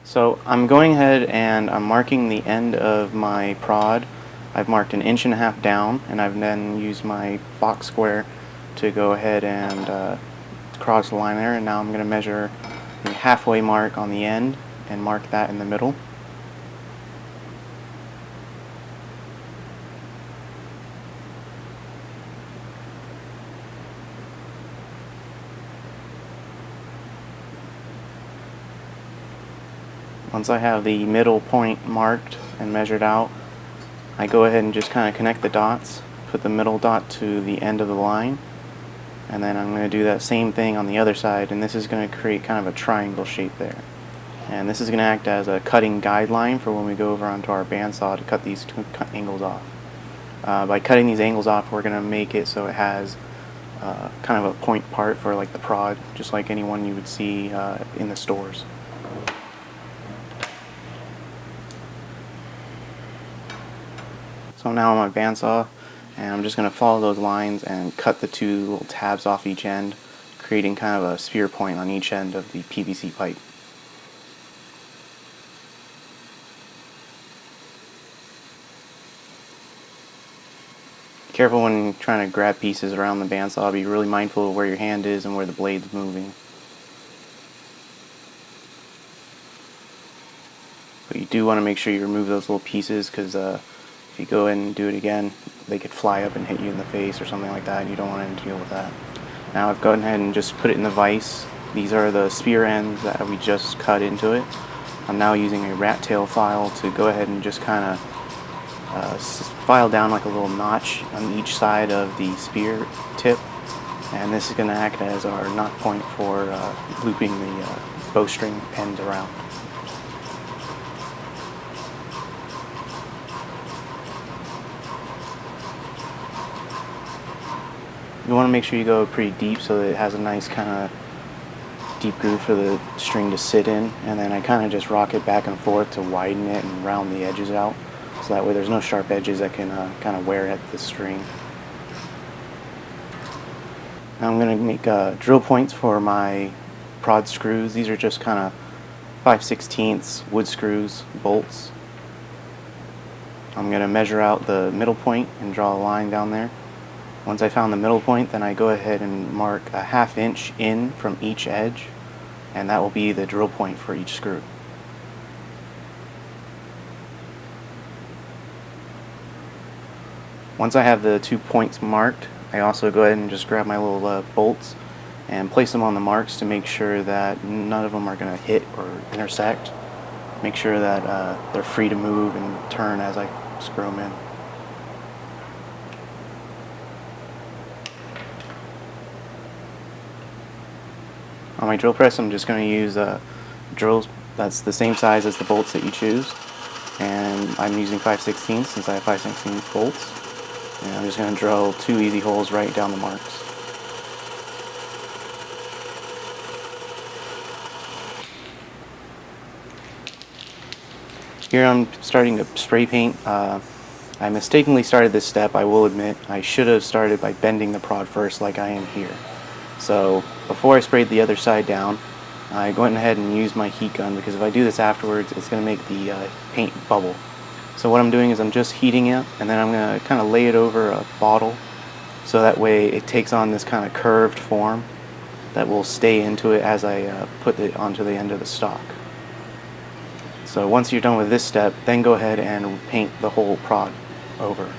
So I'm going ahead and I'm marking the end of my prod. I've marked 1.5 inches down, and I've then used my box square to go ahead and cross the line there, and now I'm going to measure the halfway mark on the end and mark that in the middle. Once I have the middle point marked and measured out, I go ahead and just kind of connect the dots, put the middle dot to the end of the line, and then I'm going to do that same thing on the other side, and this is going to create kind of a triangle shape there. And this is going to act as a cutting guideline for when we go over onto our bandsaw to cut these two angles off. By cutting these angles off, we're going to make it so it has kind of a point part for like the prod, just like any one you would see in the stores. So now on my bandsaw, and I'm just going to follow those lines and cut the two little tabs off each end, creating kind of a spear point on each end of the PVC pipe. Careful when trying to grab pieces around the bandsaw. Be really mindful of where your hand is and where the blade's moving. But you do want to make sure you remove those little pieces, because if you go in and do it again, they could fly up and hit you in the face or something like that, and you don't want to deal with that. Now I've gone ahead and just put it in the vise. These are the spear ends that we just cut into it. I'm now using a rat tail file to go ahead and just kind of file down like a little notch on each side of the spear tip, and this is going to act as our knot point for looping the bowstring end around. You want to make sure you go pretty deep so that it has a nice kind of deep groove for the string to sit in, and then I kind of just rock it back and forth to widen it and round the edges out, so that way there's no sharp edges that can kind of wear at the string. Now I'm going to make drill points for my prod screws. These are just kind of 5/16 wood screws, bolts. I'm going to measure out the middle point and draw a line down there. Once I found the middle point, then I go ahead and mark a 1/2 inch in from each edge, and that will be the drill point for each screw. Once I have the 2 points marked, I also go ahead and just grab my little bolts and place them on the marks to make sure that none of them are going to hit or intersect. Make sure that they're free to move and turn as I screw them in. On my drill press, I'm just going to use drills that's the same size as the bolts that you choose, and I'm using 5/16 since I have 5/16 bolts, and I'm just going to drill 2 easy holes right down the marks. Here I'm starting to spray paint. I mistakenly started this step, I will admit. I should have started by bending the prod first like I am here. So before I sprayed the other side down, I went ahead and used my heat gun, because if I do this afterwards, it's going to make the paint bubble. So what I'm doing is I'm just heating it, and then I'm going to kind of lay it over a bottle, so that way it takes on this kind of curved form that will stay into it as I put it onto the end of the stock. So once you're done with this step, then go ahead and paint the whole prod over.